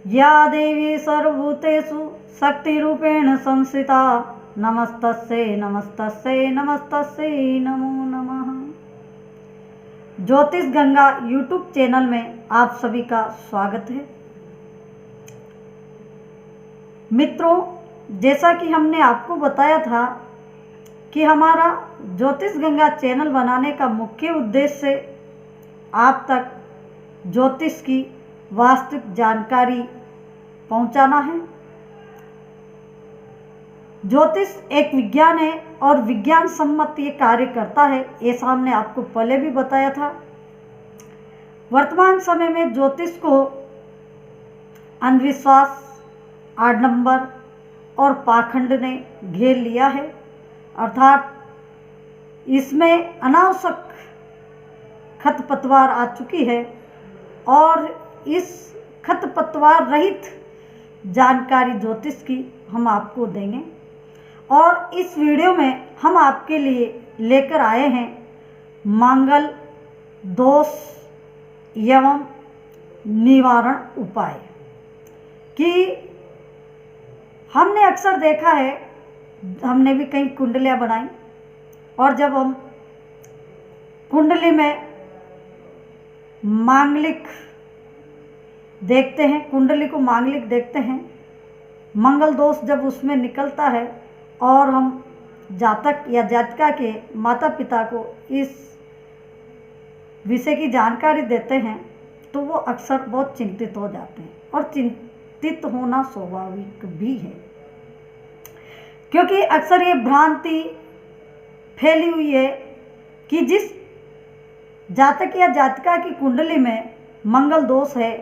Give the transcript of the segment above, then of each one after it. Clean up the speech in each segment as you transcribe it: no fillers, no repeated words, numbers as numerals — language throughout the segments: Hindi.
या देवी सर्वभूतेषु शक्तिरूपेण संस्थिता नमस्तस्यै नमस्तस्यै नमस्तस्यै नमो नमः। ज्योतिष गंगा यूट्यूब चैनल में आप सभी का स्वागत है। मित्रों, जैसा कि हमने आपको बताया था कि हमारा ज्योतिष गंगा चैनल बनाने का मुख्य उद्देश्य आप तक ज्योतिष की वास्तविक जानकारी पहुंचाना है। ज्योतिष एक विज्ञान है और विज्ञान सम्मत ये कार्य करता है, ऐसा हमने आपको पहले भी बताया था। वर्तमान समय में ज्योतिष को अंधविश्वास, आडंबर और पाखंड ने घेर लिया है, अर्थात इसमें अनावश्यक खरपतवार आ चुकी है और इस खरपतवार रहित जानकारी ज्योतिष की हम आपको देंगे। और इस वीडियो में हम आपके लिए लेकर आए हैं मंगल दोष एवं निवारण उपाय। कि हमने अक्सर देखा है, हमने भी कई कुंडलियां बनाई और जब हम कुंडली में मांगलिक देखते हैं, कुंडली को मांगलिक देखते हैं, मंगल दोष जब उसमें निकलता है और हम जातक या जातिका के माता पिता को इस विषय की जानकारी देते हैं तो वो अक्सर बहुत चिंतित हो जाते हैं। और चिंतित होना स्वाभाविक भी है, क्योंकि अक्सर ये भ्रांति फैली हुई है कि जिस जातक या जातिका की कुंडली में मंगल दोष है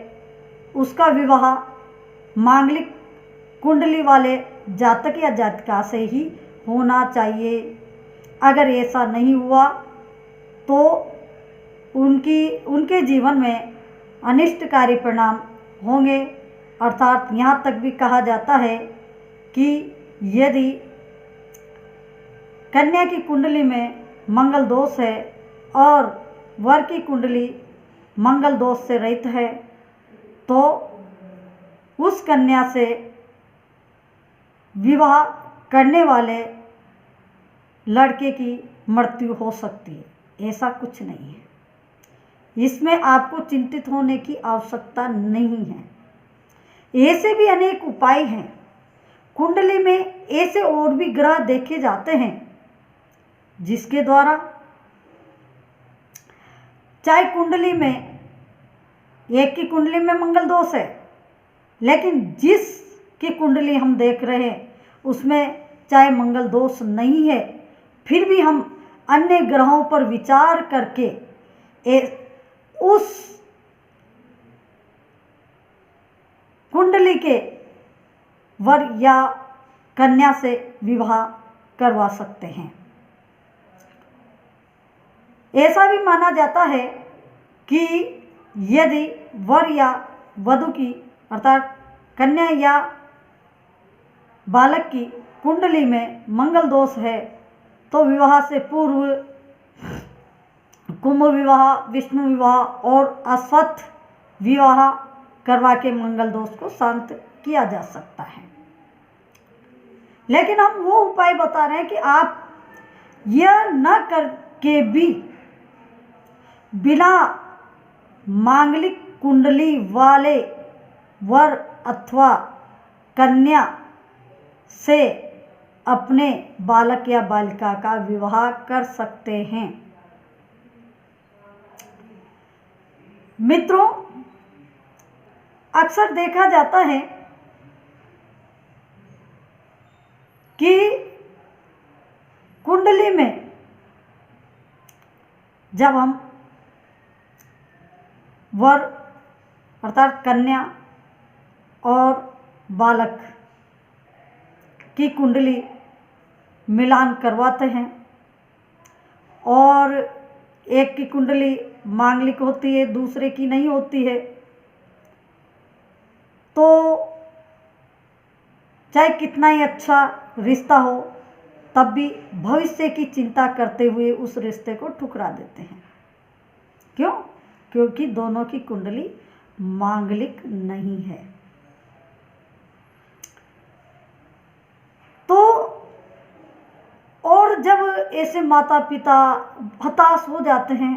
उसका विवाह मांगलिक कुंडली वाले जातक या जातिका से ही होना चाहिए। अगर ऐसा नहीं हुआ तो उनके जीवन में अनिष्टकारी परिणाम होंगे। अर्थात यहाँ तक भी कहा जाता है कि यदि कन्या की कुंडली में मंगल दोष है और वर की कुंडली मंगल दोष से रहित है तो उस कन्या से विवाह करने वाले लड़के की मृत्यु हो सकती है। ऐसा कुछ नहीं है, इसमें आपको चिंतित होने की आवश्यकता नहीं है। ऐसे भी अनेक उपाय हैं। कुंडली में ऐसे और भी ग्रह देखे जाते हैं जिसके द्वारा चाहे कुंडली में एक की कुंडली में मंगल दोष है, लेकिन जिस की कुंडली हम देख रहे हैं उसमें चाहे मंगल दोष नहीं है, फिर भी हम अन्य ग्रहों पर विचार करके उस कुंडली के वर या कन्या से विवाह करवा सकते हैं। ऐसा भी माना जाता है कि यदि वर या वधू की अर्थात कन्या या बालक की कुंडली में मंगल दोष है तो विवाह से पूर्व कुंभ विवाह, विष्णु विवाह और अश्वत्थ विवाह करवा के मंगल दोष को शांत किया जा सकता है। लेकिन हम वो उपाय बता रहे हैं कि आप यह न करके भी बिना मांगलिक कुंडली वाले वर अथवा कन्या से अपने बालक या बालिका का विवाह कर सकते हैं। मित्रों, अक्सर देखा जाता है कि कुंडली में जब हम वर अर्थात कन्या और बालक की कुंडली मिलान करवाते हैं और एक की कुंडली मांगलिक होती है, दूसरे की नहीं होती है, तो चाहे कितना ही अच्छा रिश्ता हो तब भी भविष्य की चिंता करते हुए उस रिश्ते को ठुकरा देते हैं। क्यों? क्योंकि दोनों की कुंडली मांगलिक नहीं है। और जब ऐसे माता पिता हताश हो जाते हैं,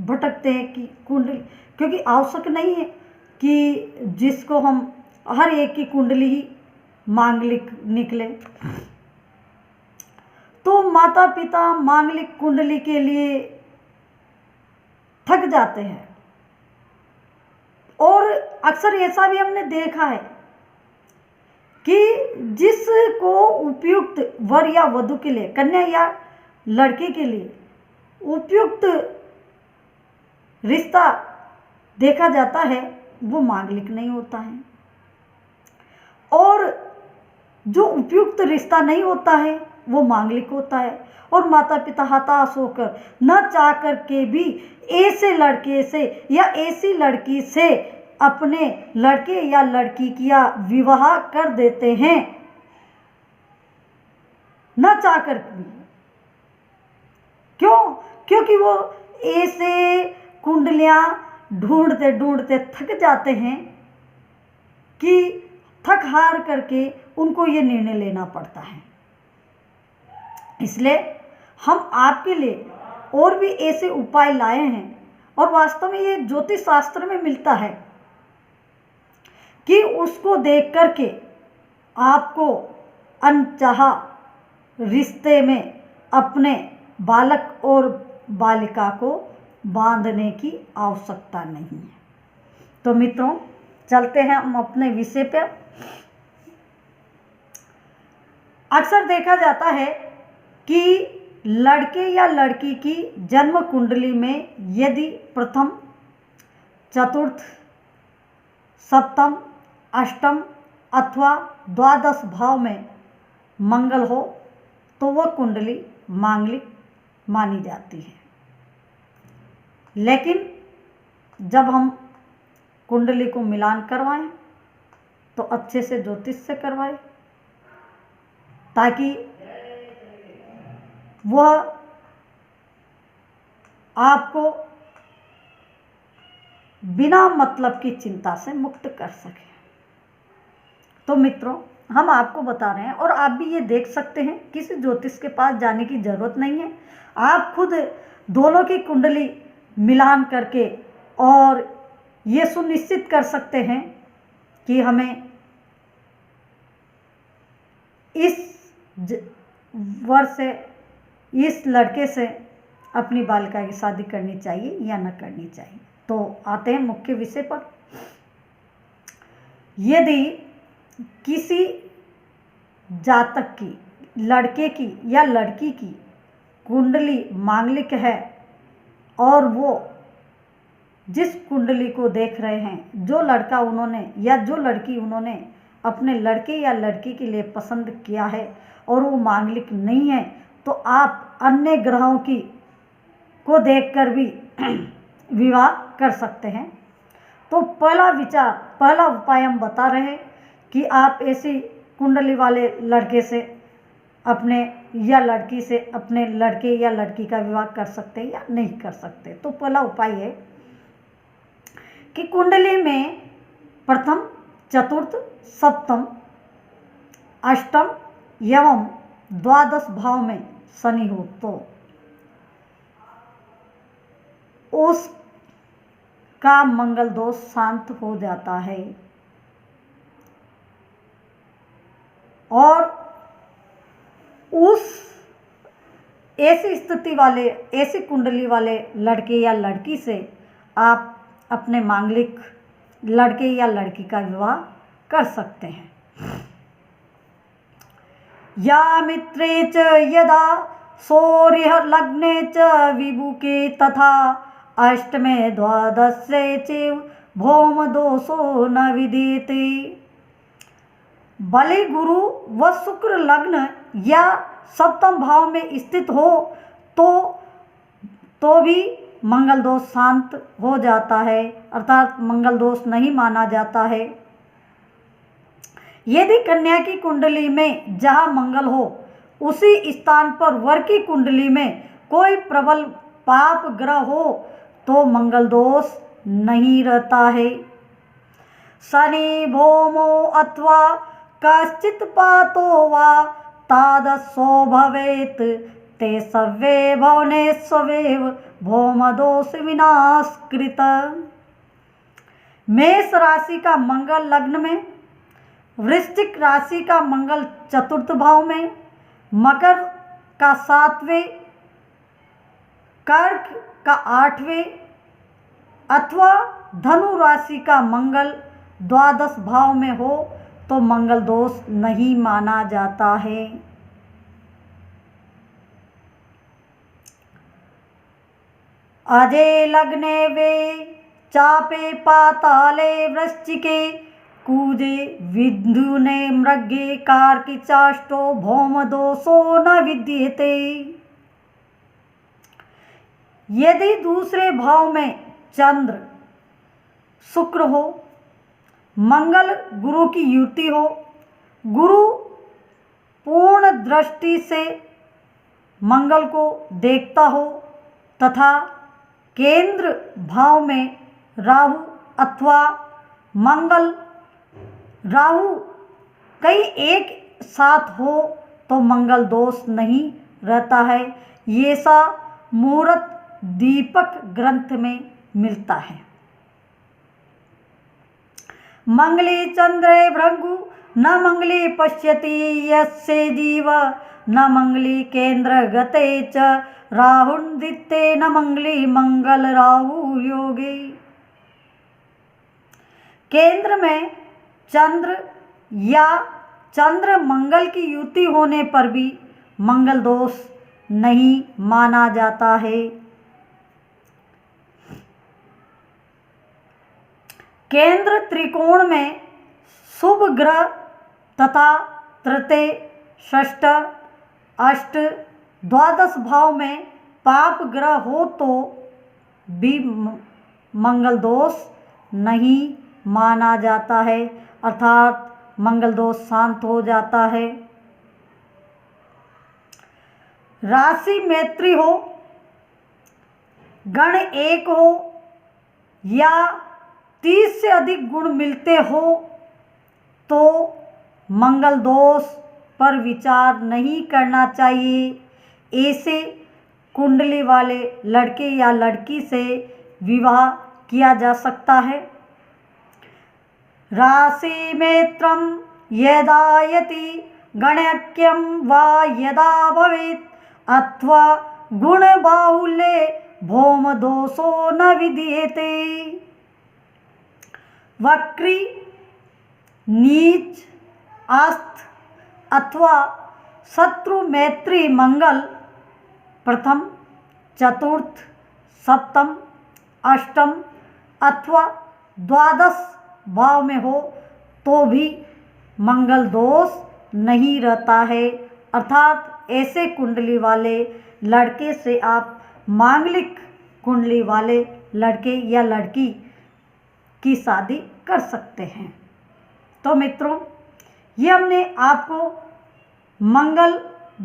भटकते हैं कि कुंडली, क्योंकि आवश्यक नहीं है कि जिसको हम हर एक की कुंडली ही मांगलिक निकले, तो माता पिता मांगलिक कुंडली के लिए थक जाते हैं। और अक्सर ऐसा भी हमने देखा है कि जिसको उपयुक्त वर या वधू के लिए, कन्या या लड़के के लिए उपयुक्त रिश्ता देखा जाता है, वो मांगलिक नहीं होता है। और जो उपयुक्त रिश्ता नहीं होता है वो मांगलिक होता है। और माता पिता हताश होकर न चाह कर के भी ऐसे लड़के से या ऐसी लड़की से अपने लड़के या लड़की का विवाह कर देते हैं, न चाह कर भी। क्यों? क्योंकि वो ऐसे कुंडलियां ढूंढते ढूंढते थक जाते हैं कि थक हार करके उनको ये निर्णय लेना पड़ता है। इसलिए हम आपके लिए और भी ऐसे उपाय लाए हैं, और वास्तव में ये ज्योतिष शास्त्र में मिलता है कि उसको देख करके आपको अनचाहा रिश्ते में अपने बालक और बालिका को बांधने की आवश्यकता नहीं है। तो मित्रों, चलते हैं हम अपने विषय पर। अक्सर देखा जाता है कि लड़के या लड़की की जन्म कुंडली में यदि प्रथम, चतुर्थ, सप्तम, अष्टम अथवा द्वादश भाव में मंगल हो तो वह कुंडली मांगलिक मानी जाती है। लेकिन जब हम कुंडली को मिलान करवाएं तो अच्छे से ज्योतिष से करवाएं, ताकि वह आपको बिना मतलब की चिंता से मुक्त कर सके। तो मित्रों, हम आपको बता रहे हैं, और आप भी ये देख सकते हैं, किसी ज्योतिष के पास जाने की ज़रूरत नहीं है। आप खुद दोनों की कुंडली मिलान करके और ये सुनिश्चित कर सकते हैं कि हमें इस वर्ष से, इस लड़के से अपनी बालिका की शादी करनी चाहिए या न करनी चाहिए। तो आते हैं मुख्य विषय पर। यदि किसी जातक की, लड़के की या लड़की की कुंडली मांगलिक है और वो जिस कुंडली को देख रहे हैं, जो लड़का उन्होंने या जो लड़की उन्होंने अपने लड़के या लड़की के लिए पसंद किया है और वो मांगलिक नहीं है, तो आप अन्य ग्रहों की को देखकर भी विवाह कर सकते हैं। तो पहला विचार, पहला उपाय हम बता रहे हैं कि आप ऐसी कुंडली वाले लड़के से अपने या लड़की से अपने लड़के या लड़की का विवाह कर सकते हैं या नहीं कर सकते। तो पहला उपाय है कि कुंडली में प्रथम, चतुर्थ, सप्तम, अष्टम एवं द्वादश भाव में शनि हो तो उसका मंगल दोष शांत हो जाता है। और उस ऐसी स्थिति वाले, ऐसी कुंडली वाले लड़के या लड़की से आप अपने मांगलिक लड़के या लड़की का विवाह कर सकते हैं। या मित्रे च यदा सौर्य लग्ने च विभुके तथा अष्टमे द्वादशे चैव भौम दोषो न विद्यते। भले गुरु व शुक्र लग्न या सप्तम भाव में स्थित हो तो भी मंगल दोष शांत हो जाता है, अर्थात मंगल दोष नहीं माना जाता है। यदि कन्या की कुंडली में जहाँ मंगल हो उसी स्थान पर वर की कुंडली में कोई प्रबल पाप ग्रह हो तो मंगल दोष नहीं रहता है। शनि भौमो अथवा कश्चित् पातो वा तादृशो भवेत् ते सव्ये भवने स्ववेव भौमदोष विनाशकृत। मेष राशि का मंगल लग्न में, वृश्चिक राशि का मंगल चतुर्थ भाव में, मकर का 7वें, कर्क का 8वें अथवा धनु राशि का मंगल द्वादश भाव में हो तो मंगल दोष नहीं माना जाता है। अजे लग्ने वे चापे पाताले वृश्चिके कूजे विद्युने मृगे कार्किचाष्टो भौम दोषो न विद्यते। यदि दूसरे भाव में चंद्र शुक्र हो, मंगल गुरु की युति हो, गुरु पूर्ण दृष्टि से मंगल को देखता हो तथा केंद्र भाव में राहु अथवा मंगल राहु कई एक साथ हो तो मंगल दोष नहीं रहता है। ये सा मुहूर्त दीपक ग्रंथ में मिलता है। मंगली चंद्रे भृंगु न मंगली पश्यति यस्य जीव न मंगली केंद्र गते च राहुर्दित्ते न मंगली मंगल राहु योगे। केंद्र में चंद्र या चंद्र मंगल की युति होने पर भी मंगल दोष नहीं माना जाता है। केंद्र त्रिकोण में शुभ ग्रह तथा तृतीय, षष्ठ, अष्ट, द्वादश भाव में पाप ग्रह हो तो भी मंगल दोष नहीं माना जाता है, अर्थात मंगल दोष शांत हो जाता है। राशि मैत्री हो, गण एक हो या 30 से अधिक गुण मिलते हो तो मंगल दोष पर विचार नहीं करना चाहिए। ऐसे कुंडली वाले लड़के या लड़की से विवाह किया जा सकता है। राशि मैत्रम यदायति गणक्यम वा यदा भवेत् अथवा गुण बाहुल्ये भौम दोषो न विद्यते। वक्री, नीच, अस्त अथवा शत्रु मैत्री मंगल प्रथम, चतुर्थ, सप्तम, अष्टम अथवा द्वादश भाव में हो तो भी मंगल दोष नहीं रहता है, अर्थात ऐसे कुंडली वाले लड़के से आप मांगलिक कुंडली वाले लड़के या लड़की की शादी कर सकते हैं। तो मित्रों, ये हमने आपको मंगल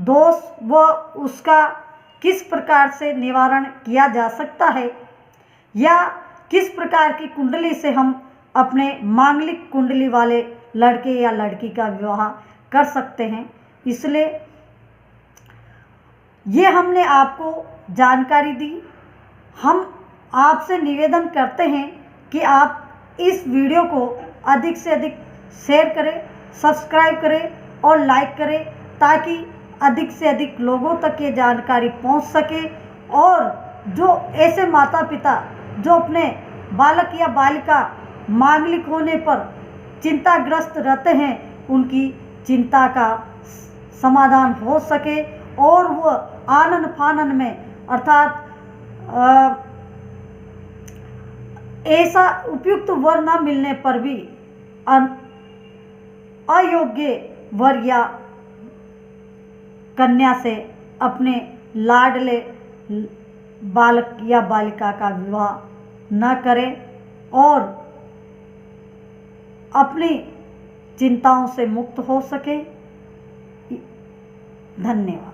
दोष व उसका किस प्रकार से निवारण किया जा सकता है या किस प्रकार की कुंडली से हम अपने मांगलिक कुंडली वाले लड़के या लड़की का विवाह कर सकते हैं, इसलिए ये हमने आपको जानकारी दी। हम आपसे निवेदन करते हैं कि आप इस वीडियो को अधिक से अधिक शेयर करें, सब्सक्राइब करें और लाइक करें ताकि अधिक से अधिक लोगों तक ये जानकारी पहुंच सके और जो ऐसे माता पिता जो अपने बालक या बालिका मांगलिक होने पर चिंताग्रस्त रहते हैं उनकी चिंता का समाधान हो सके और वह आनन फानन में अर्थात ऐसा उपयुक्त वर न मिलने पर भी अयोग्य वर या कन्या से अपने लाडले बालक या बालिका का विवाह न करें और अपनी चिंताओं से मुक्त हो सके। धन्यवाद।